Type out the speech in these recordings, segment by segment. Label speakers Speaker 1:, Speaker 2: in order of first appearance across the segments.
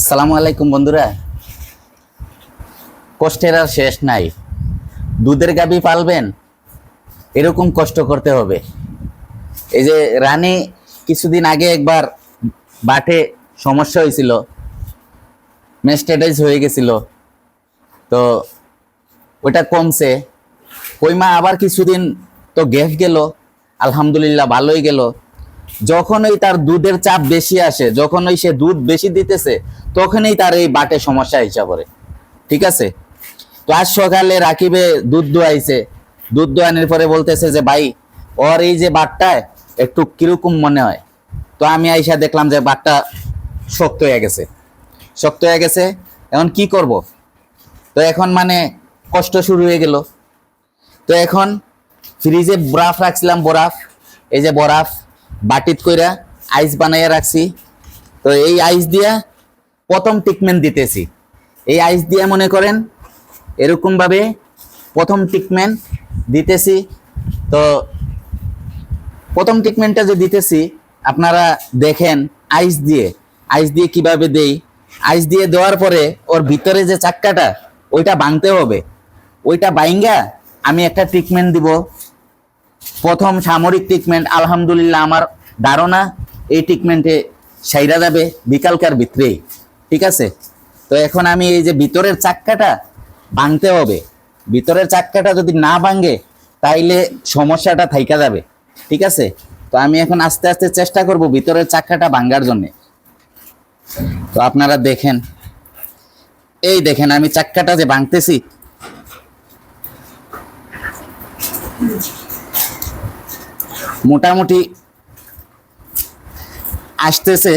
Speaker 1: আসসালামু আলাইকুম বন্ধুরা। কষ্টের আর শেষ নাই। দুধের গাভী পালবেন, এরকম কষ্ট করতে হবে। এই যে রানী কিছুদিন আগে একবার বাটে সমস্যা হয়েছিল, মেস্টেটাইজ হয়ে গেছিল, তো ওটা কমছে। ওই মা আবার কিছুদিন তো গ্যাপ গেল, আলহামদুলিল্লাহ ভালোই গেল। যখন ওই তার দুধের চাপ বেশি আসে, যখন ওই সে দুধ বেশি দিতেছে, তখনই তার এই বাটে সমস্যা হিসাব করে। ঠিক আছে, তো আজ সকালে রাকিবে দুধ দোয়াইছে। দুধ দোয়ানোর পরে বলতেছে যে ভাই, ওর এই যে বাটটায় একটু কিরকম মনে হয়। তো আমি আইসা দেখলাম যে বাটটা শক্ত হয়ে গেছে, শক্ত হয়ে গেছে। এখন কি করব? তো এখন মানে কষ্ট শুরু হয়ে গেল। তো এখন ফ্রিজে বরফ রাখছিলাম, বরফ, এই যে বরফ বাটিত কইরা আইস বানাইয়া রাখছি। তো এই আইস দিয়া প্রথম ট্রিটমেন্ট দিতেছি। এই আইস দিয়ে মনে করেন এরকম ভাবে প্রথম ট্রিটমেন্ট দিতেছি। তো প্রথম ট্রিটমেন্টটা যে দিতেছি আপনারা দেখেন, আইস দিয়ে কিভাবে দেই। আইস দিয়ে দেওয়ার পরে ওর ভিতরে যে চাক্কাটা, ওইটা ভাঙতে হবে। ওইটা ভাঙা আমি একটা ট্রিটমেন্ট দিব, প্রথম সামরিক ট্রিটমেন্ট। আলহামদুলিল্লাহ আমার ধারণা এই ট্রিটমেন্টে সাইরা যাবে বিকালকার ভিতরেই। ঠিক আছে, তো এখন আমি এই যে ভিতরের চাক্কাটা ভাঙতে হবে। ভিতরের চাক্কাটা যদি না ভাঙে তাইলে সমস্যাটা থাইকা যাবে। ঠিক আছে, তো আমি এখন আস্তে আস্তে চেষ্টা করব ভিতরের চাক্কাটা ভাঙার জন্য। তো আপনারা দেখেন, এই দেখেন আমি চাক্কাটা যে ভাঙতেছি, মোটামুটি আসতেছে।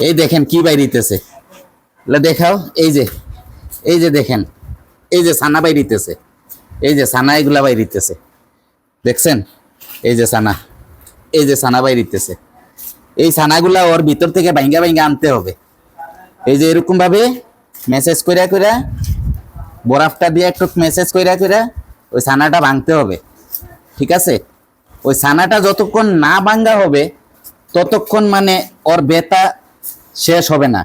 Speaker 1: এই দেখেন কি বাইরিতেছে, দেখাও। এই যে দেখেন, এই যে ছানা বাইরিতেছে, এই যে ছানা, এগুলা বাইরিতেছে, দেখছেন? এই যে ছানা, এই যে ছানা বাইরিতেছে। এই ছানাগুলা ওর ভিতর থেকে ভাঙ্গা ভাঙ্গা আনতে হবে। এই যে এরকম ভাবে মেসেজ কইরা কইরা, বরফটা দিয়ে একটু মেসেজ কইরা কইরা ওই ছানাটা ভাঙতে হবে। ঠিক আছে, ওই ছানাটা যতক্ষণ না ভাঙ্গা হবে ততক্ষণ মানে ওর ব্যথা শেষ হবে না।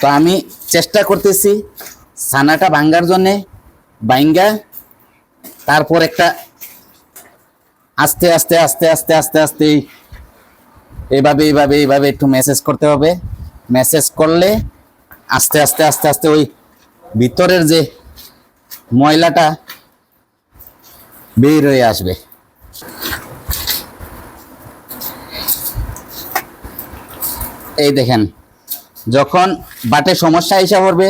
Speaker 1: তো আমি চেষ্টা করতেছি ছানাটা ভাঙ্গার জন্যে। ভাঙ্গা তারপর একটা আস্তে আস্তে আস্তে আস্তে আস্তে আস্তে এইভাবে এইভাবে এইভাবে একটু মেসেজ করতে হবে। মেসেজ করলে আস্তে আস্তে আস্তে আস্তে ওই ভিতরের যে ময়লাটা বের হয়ে আসবে। এই দেখেন, যখন বাটে সমস্যা হিসাব হবে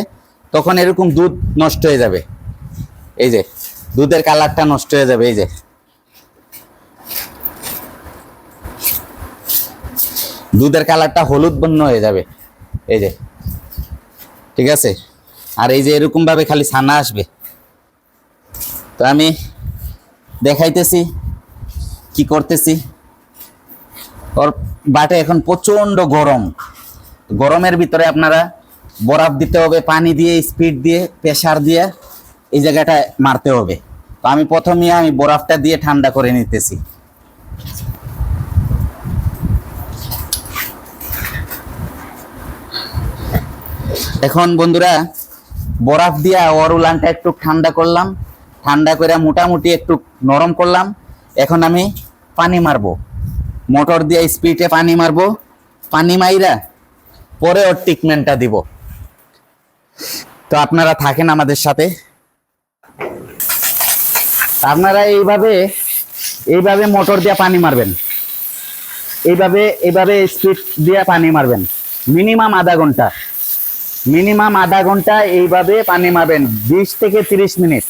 Speaker 1: তখন এরকম দুধ নষ্ট হয়ে যাবে। এই যে দুধের কালারটা নষ্ট হয়ে যাবে, এই যে দুধের কালারটা হলুদ বর্ণ হয়ে যাবে, এই যে। ঠিক আছে, আর এই যে এরকম ভাবে খালি ছানা আসবে। তো আমি দেখাইতেছি কি করতেছি। ওর বাটে এখন প্রচন্ড গরম, গরমের ভিতরে আপনারা বরফ দিতে হবে, পানি দিয়ে, স্পিড দিয়ে, প্রেসার দিয়ে এই জায়গাটায় মারতে হবে। তো আমি প্রথমে বরফটা দিয়ে ঠান্ডা করে নিতেছি। এখন বন্ধুরা বরফ দিয়া ওর উলানটা একটু ঠান্ডা করলাম, ঠান্ডা করে মোটামুটি একটু নরম করলাম। এখন আমি পানি মারবো, মোটর দিয়ে স্পিডে পানি মারবো। পানি মাইরা পরে ওর ট্রিটমেন্টটা দিব। তো আপনারা থাকেন আমাদের সাথে। আপনারা এইভাবে এইভাবে মোটর দিয়ে পানি মারবেন, এইভাবে এইভাবে স্পিড দিয়ে পানি মারবেন। মিনিমাম আধা ঘন্টা, মিনিমাম আধা ঘন্টা এইভাবে পানি মারবেন, 20 থেকে 30 মিনিট।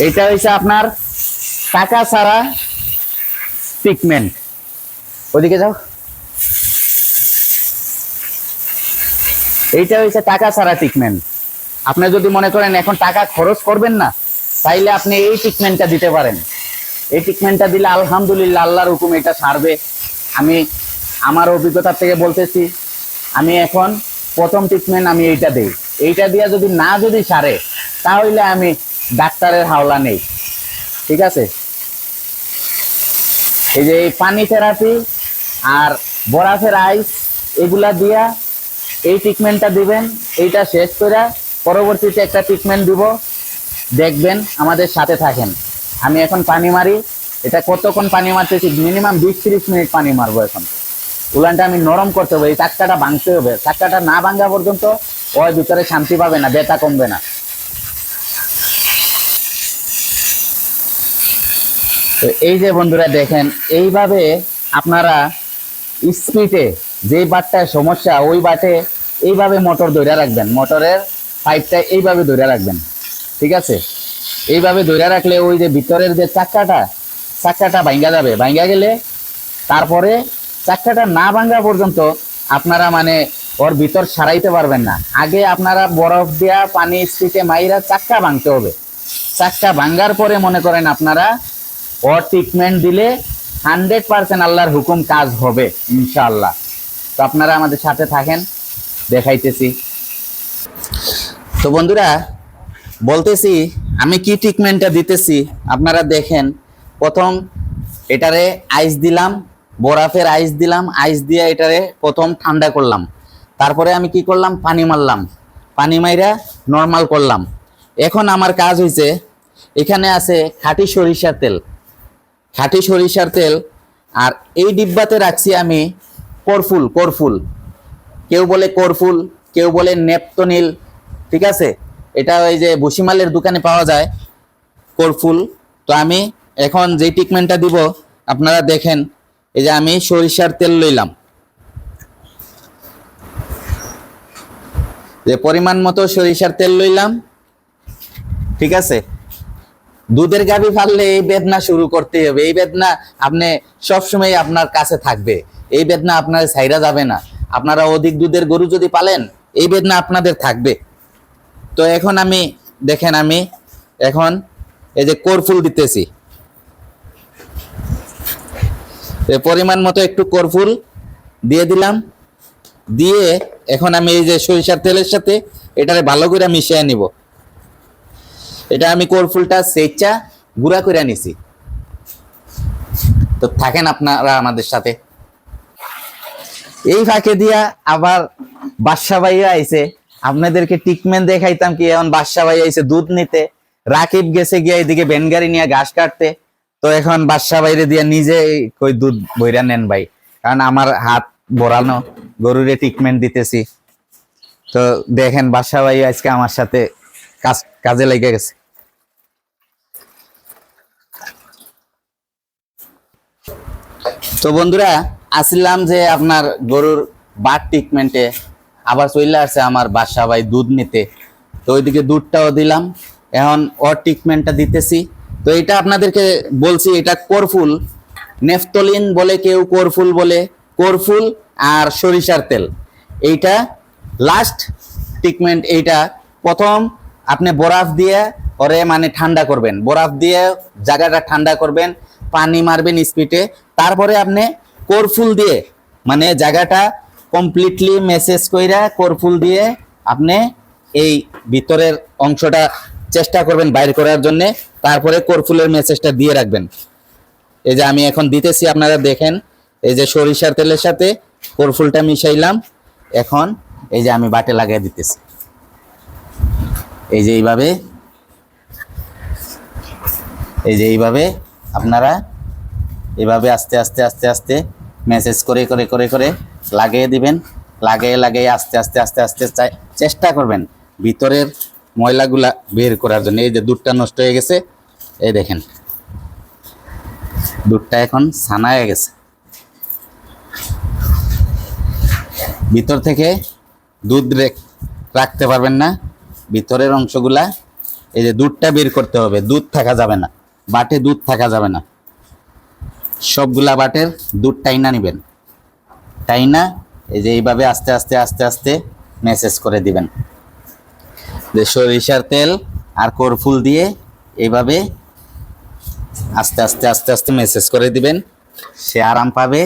Speaker 1: এটা হচ্ছে আপনার টাকা ছাড়া ট্রিটমেন্ট। ওদিকে যাও। এইটা হচ্ছে টাকা ছাড়া ট্রিটমেন্ট। আপনি যদি মনে করেন এখন টাকা খরচ করবেন না, তাইলে আপনি এই ট্রিটমেন্টটা দিতে পারেন। এই ট্রিটমেন্টটা দিলে আলহামদুলিল্লাহ আল্লাহর হুকুম এটা সারবে। আমি আমার অভিজ্ঞতা থেকে বলতেছি, আমি এখন প্রথম ট্রিটমেন্ট আমি এইটা দিই। এইটা দিয়ে যদি সারে তাহলে আমি ডাক্তারের হাওলা নেই। ঠিক আছে, এই যে এই পানি থেরাপি আর বরফের আইস এগুলা দিয়া এই ট্রিটমেন্টটা দিবেন। এইটা শেষ করে পরবর্তীতে একটা ট্রিটমেন্ট দিব, দেখবেন। আমাদের সাথে থাকেন। আমি এখন পানি মারি। এটা কতক্ষণ পানি মারতেছি, মিনিমাম 20-30 মিনিট পানি মারবো। এখন উলানটা আমি নরম করতে হবে, এই চাক্কাটা ভাঙতে হবে। চাক্কাটা না ভাঙা পর্যন্ত ওর ভিতরে শান্তি পাবে না, ব্যথা কমবে না। তো এই যে বন্ধুরা দেখেন, এইভাবে আপনারা স্পিডে যে বাটটায় সমস্যা ওই বাটে এইভাবে মোটর ধরে রাখবেন, মোটরের পাইপটা এইভাবে ধরে রাখবেন, ঠিক আছে? এইভাবে ধরে রাখলে ওই যে ভিতরের যে চাক্কাটা ভাঙ্গা যাবে। ভাঙ্গা গেলে তারপরে চাক্কাটা না ভাঙ্গা পর্যন্ত আপনারা মানে ওর ভিতর সারাইতে পারবেন না। আগে আপনারা বরফ দেওয়া পানি স্পিডে মাইরা চাক্কা ভাঙতে হবে। চাক্কা ভাঙ্গার পরে মনে করেন আপনারা ওর ট্রিটমেন্ট দিলে 100% আল্লাহর হুকুম কাজ হবে ইনশাআল্লাহ। তো আপনারা আমাদের সাথে থাকেন, দেখাইতেছি। তো বন্ধুরা বলতেছি আমি কি ট্রিটমেন্টটা দিতেছি আপনারা দেখেন। প্রথম এটারে আইস দিলাম, বরফের আইস দিলাম। আইস দিয়ে এটারে প্রথম ঠান্ডা করলাম। তারপরে আমি কি করলাম, পানি মারলাম। পানি মাইরা নর্মাল করলাম। এখন আমার কাজ হয়েছে, এখানে আছে খাঁটি সরিষার তেল। খাঁটি সরিষার তেল। আর এই ডিব্বাতে রাখছি আমি করফুল। কেউ বলে করফুল, কেউ বলে নেপথনিল, ঠিক আছে? এটা ওই যে ভুসিমালের দোকানে পাওয়া যায় করফুল। তো আমি এখন যে ট্রিটমেন্টটা দিব আপনারা দেখেন। এই যে আমি সরিষার তেল লইলাম, যে পরিমাণ মতো সরিষার তেল লইলাম, ঠিক আছে? দুধের গাভী পাললে এই বেদনা শুরু করতে হবে। এই বেদনা আপনি সবসময় আপনার কাছে থাকবে। এই বেদনা আপনার ছাইরা যাবে না। আপনারা অধিক দুধের গরু যদি পালেন, এই বেদনা আপনাদের থাকবে। তো এখন আমি দেখেন, আমি এখন এই যে করফুল দিতেছি, পরিমাণ মতো একটু করফুল দিয়ে দিলাম। দিয়ে এখন আমি এই যে সরিষার তেলের সাথে এটারে ভালো করে মিশিয়ে নিব। এটা আমি করফুলটা সেচা গুঁড়া করে নিছি। তো থাকেন আপনারা আমাদের সাথে। এই ফাঁকে দিয়া আবার বাদশা ভাইয়া আইছে। আপনাদেরকে ট্রিটমেন্ট দেখাইতাম কি, এখন বাদশা ভাইয়া আইছে দুধ নিতে। রাকিব গেছে গিয়ে এদিকে বেনগাড়ি নিয়ে ঘাস কাটতে। তো এখন বাদশা ভাইরে দিয়া নিজে কই দুধ বইরা নেন ভাই, কারণ আমার হাত ভরানো, গরুরে ট্রিটমেন্ট দিতেছি। তো দেখেন বাদশা ভাই আজকে আমার সাথে কাজে লেগে গেছে। তো বন্ধুরা আসলাম যে আপনার গরুর বাট ট্রিটমেন্টে, আবার চলে আসছে আমার বাদশা ভাই দুধ নিতে। তো ওইদিকে দুধটাও দিলাম, এখন ওর ট্রিটমেন্টটা দিতেছি। তো এটা আপনাদেরকে বলছি, এটা করফুল, নেফতলিন বলে কেউ, করফুল বলে। করফুল আর সরিষার তেল, এইটা লাস্ট ট্রিটমেন্ট। এইটা প্রথম আপনি বরফ দিয়ে ওরে মানে ঠান্ডা করবেন, বরফ দিয়ে জায়গাটা ঠান্ডা করবেন, পানি মারবেন স্পিডে। তারপরে আপনি করফুল দিয়ে মানে জায়গাটা কমপ্লিটলি মেসেজ কইরা করফুল দিয়ে আপনি এই ভিতরের অংশটা চেষ্টা করবেন বাইর করার জন্য। তারপরে করফুলের মেসেজটা দিয়ে রাখবেন। এই যে আমি এখন দিতেছি, আপনারা দেখেন। এই যে সরিষার তেলের সাথে করফুলটা মিশাইলাম। এখন এই যে আমি বাটে লাগিয়ে দিতেছি। এই যে এইভাবে, এই যে এইভাবে আপনারা এইভাবে আস্তে আস্তে আস্তে আস্তে মেসেজ করে করে করে করে লাগিয়ে দিবেন। লাগিয়ে লাগিয়ে আস্তে আস্তে আস্তে আস্তে চেষ্টা করবেন ভিতরের ময়লাগুলা বের করার জন্য। এই যে দুধটা নষ্ট হয়ে গেছে, এই দেখেন দুধটা এখন ছানা হয়ে গেছে। ভিতর থেকে দুধ রাখতে পারবেন না, ভিতরের অংশগুলা এই যে দুধটা বের করতে হবে। দুধ থাকা যাবে না বাটে, দুধ থাকা যাবে না। সবগুলা বাটের দুধ টাইনা নিবেন। টাইনা এই যে এইভাবে আস্তে আস্তে আস্তে আস্তে মেসেজ করে দিবেন। যে সরিষার তেল আর করফুল দিয়ে এইভাবে আস্তে আস্তে আস্তে আস্তে মেসেজ করে দিবেন। সে আরাম পাবে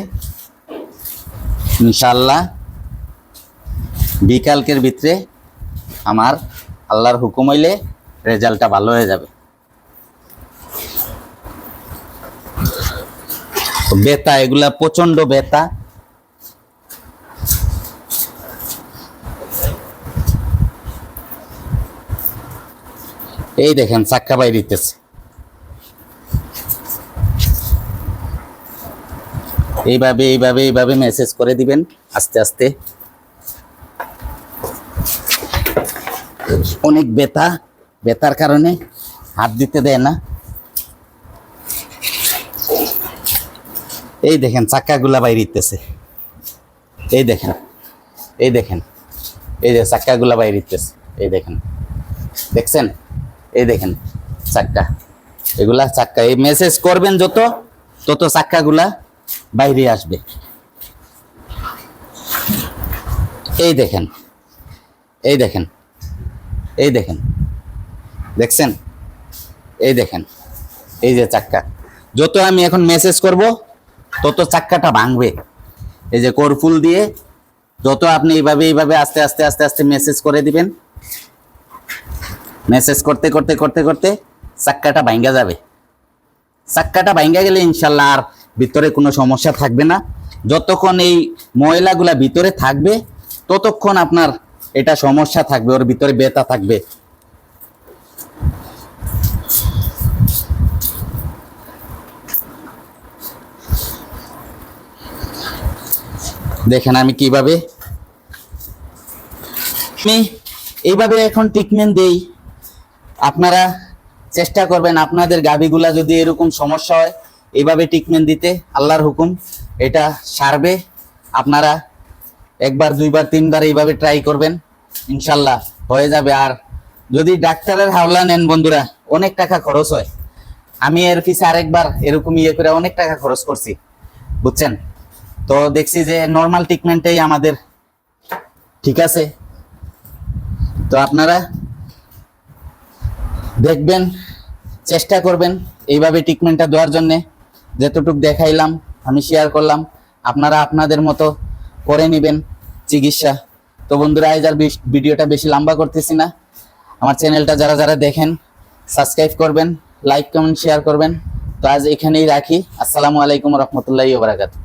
Speaker 1: ইনশাআল্লাহ। বিকালকের ভিতরে আমার আল্লাহর হুকুম হইলে রেজাল্টটা ভালো হয়ে যাবে। ব্যথা, এগুলা প্রচন্ড ব্যথা। এই দেখেন চাক্কা বাইরে দিতেছে। এইভাবে এইভাবে এইভাবে মেসেজ করে দিবেন আস্তে আস্তে। অনেক ব্যথা, ব্যথার কারণে হাত দিতে দেয় না। এই দেখেন চাক্কাগুলা বাইরে দিতেছে। এই দেখেন, এই দেখেন, এই যে চাক্কাগুলা বাইরে দিতেছে। এই দেখেন, দেখছেন? এই দেখেন চাক্কা, এগুলা চাক্কা। এই মেসেজ করবেন যত, তত চাক্কাগুলা বাইরে আসবে। এই দেখেন, এই দেখেন, এই দেখেন, দেখছেন? এই দেখেন, এই যে চাক্কা। যত আমি এখন মেসেজ করব তত চাক্কাটা ভাঙবে। এই যে কর্পুল দিয়ে যত আপনি এইভাবে এইভাবে আস্তে আস্তে আস্তে আস্তে মেসেজ করে দিবেন, মেসেজ করতে করতে করতে করতে চাক্কাটা ভাঙ্গা যাবে। চাক্কাটা ভাঙ্গা গেলে ইনশাল্লাহ আর ভিতরে কোনো সমস্যা থাকবে না। যতক্ষণ এই ময়লাগুলা ভিতরে থাকবে ততক্ষণ আপনার এটা সমস্যা থাকবে, ওর ভিতরে ব্যথা থাকবে। দেখেন আমি কিভাবে এইভাবে এখন ট্রিটমেন্ট দেই। আপনারা চেষ্টা করবেন আপনাদের গাভীগুলা যদি এরকম সমস্যা হয় এইভাবে ট্রিটমেন্ট দিতে। আল্লাহর হুকুম এটা সারবে। আপনারা একবার দুইবার তিনবার এইভাবে ট্রাই করবেন, ইনশাল্লাহ হয়ে যাবে। আর যদি ডাক্তারের হাওলা নেন বন্ধুরা, অনেক টাকা খরচ হয়। আমি এর পিছে আরেকবার এরকম ইয়ে করে অনেক টাকা খরচ করছি, বুঝছেন? তো দেখছি যে নর্মাল ট্রিটমেন্টেই আমাদের ঠিক আছে। তো আপনারা দেখবেন, চেষ্টা করবেন এইভাবে ট্রিটমেন্টটা দেওয়ার জন্যে। যতটুকু দেখাইলাম আমি শেয়ার করলাম, আপনারা আপনাদের মতো করে নেবেন চিকিৎসা। তো বন্ধুরা আজ আর ভিডিওটা বেশি লম্বা করতেছি না। আমার চ্যানেলটা যারা যারা দেখেন সাবস্ক্রাইব করবেন, লাইক কমেন্ট শেয়ার করবেন। তো আজ এখানেই রাখি। আসসালামু আলাইকুম রহমতুল্লাহি ওয়া বারাকাতুহু।